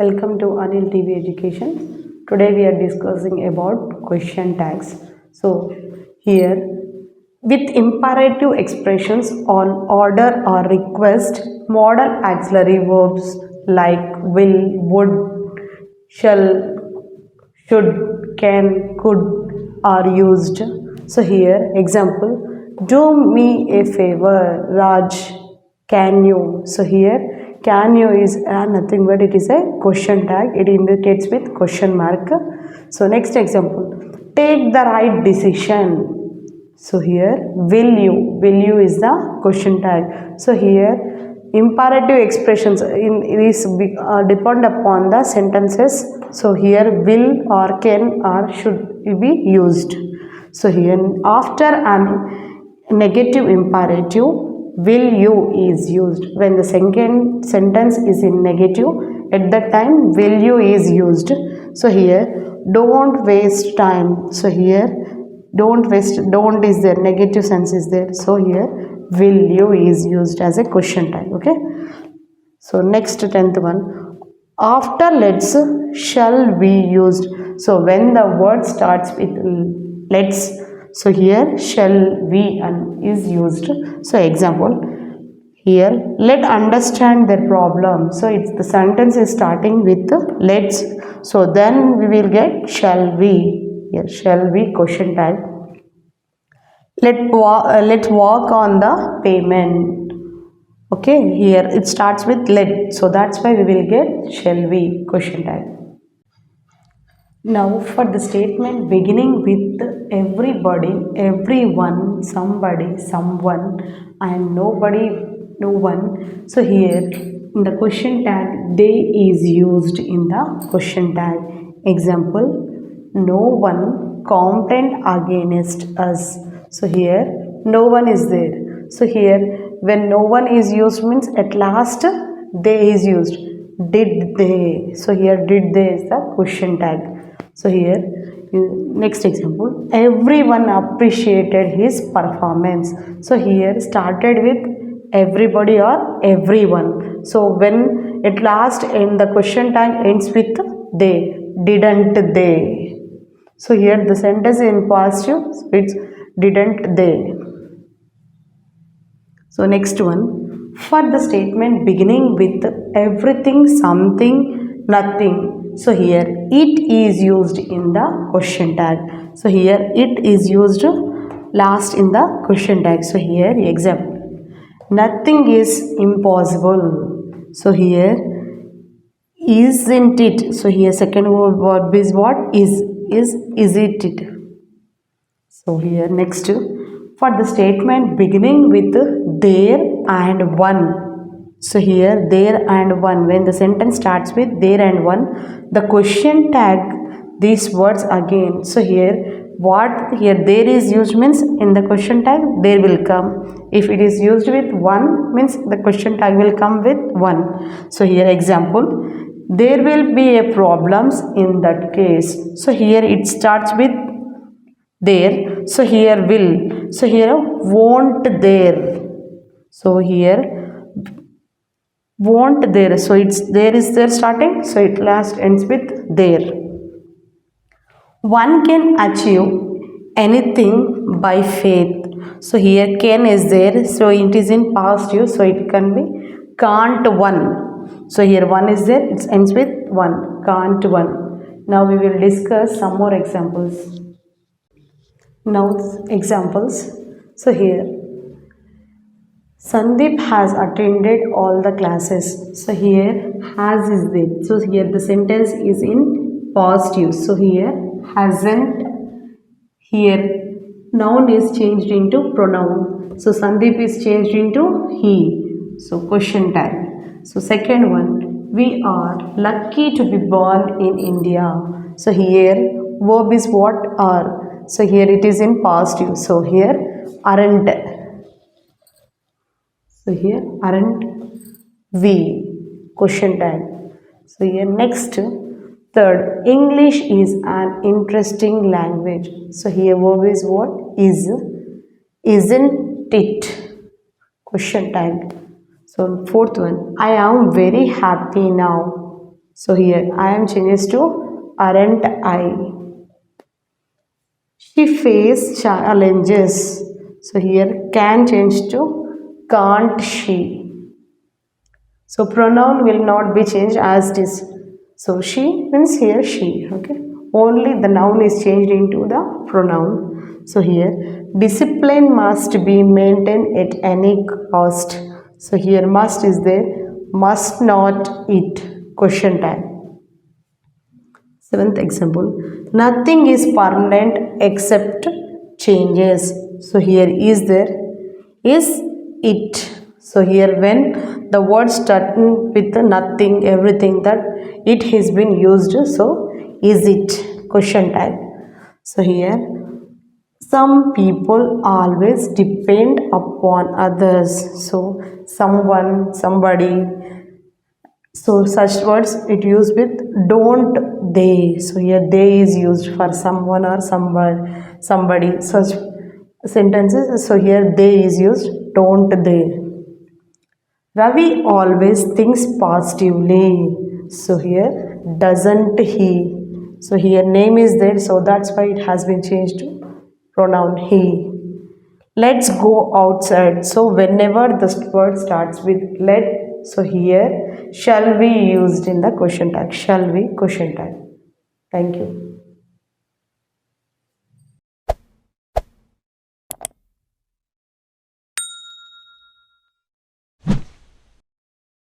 Welcome to Anil TV Education. Today we are discussing about question tags. So here with imperative expressions on order or request, modal auxiliary verbs like will, would, shall, should, can, could are used. So here example, do me a favor, Raj, can you? So here can you is nothing but it is a question tag. It indicates with question mark. So next example, take the right decision. So here will you is the question tag. So here imperative expressions in this depend upon the sentences. So here will or can or should be used. So here after an negative imperative, will you is used. When the second sentence is in negative, at that time will you is used. So here don't waste time. So here don't waste, don't is there, negative sense is there. So here will you is used as a question tag. Okay. So next 10th one, after let's shall be used. So when the word starts with let's, so here shall be and is used. So example, here let understand their problem. So it's the sentence is starting with let's. So then we will get shall be. Here shall be question tag. Let's walk on the payment. Okay, here it starts with let. So that's why we will get shall be question tag. Now for the statement beginning with everybody, everyone, somebody, someone and nobody, no one. So here in the question tag they is used in the question tag. Example, no one complained against us. So here no one is there. So here when no one is used means at last they is used. Did they? So here did they is the question tag. So here next example, everyone appreciated his performance. So here started with everybody or everyone. So when at last in the question tag ends with they, didn't they. So here the sentence in positive, so it's didn't they. So next one, for the statement beginning with everything, something, nothing. So here it is used in the question tag. So here it is used last in the question tag. So here example, nothing is impossible. So here isn't it. So here second verb is what is it. So here next, for the statement beginning with there and one. So here there and one, when the sentence starts with there and one, the question tag these words again. So here what here there is used means in the question tag there will come. If it is used with one means the question tag will come with one. So here example, there will be a problems in that case. So here it starts with there. So here will. So here won't there. So here won't there. So it's there is there starting. So it last ends with there. One can achieve anything by faith. So here can is there. So it is in past use. So it can be can't one. So here one is there. It ends with one. Can't one. Now we will discuss some more examples. Now examples. So here Sandeep has attended all the classes. So here has is there. So here the sentence is in past use. So here hasn't. Here noun is changed into pronoun. So Sandeep is changed into he. So question tag. So second one, we are lucky to be born in India. So here verb is what are. So here it is in past use. So here aren't. So here aren't we, question tag. So here next, third, English is an interesting language. So here verb is what is, isn't it, question tag. So fourth one, I am very happy now. So here I am changes to aren't I. She faced challenges. So here can change to can't she. So pronoun will not be changed as it is. So she means here she. Okay. Only the noun is changed into the pronoun. So here discipline must be maintained at any cost. So here must is there. Must not it. Question tag. Seventh example. Nothing is permanent except changes. So here is there. Is it. So here when the word starting with the nothing, everything that it has been used. So is it. Question tag. So here some people always depend upon others. So someone, somebody. So such words it used with don't they. So here they is used for someone or somebody. Such sentences. So here they is used. Don't they. Ravi always thinks positively. So here doesn't he. So here name is there. So that's why it has been changed to pronoun he. Let's go outside. So whenever the word starts with let, so here shall be used in the question tag. Shall be question tag. Thank you.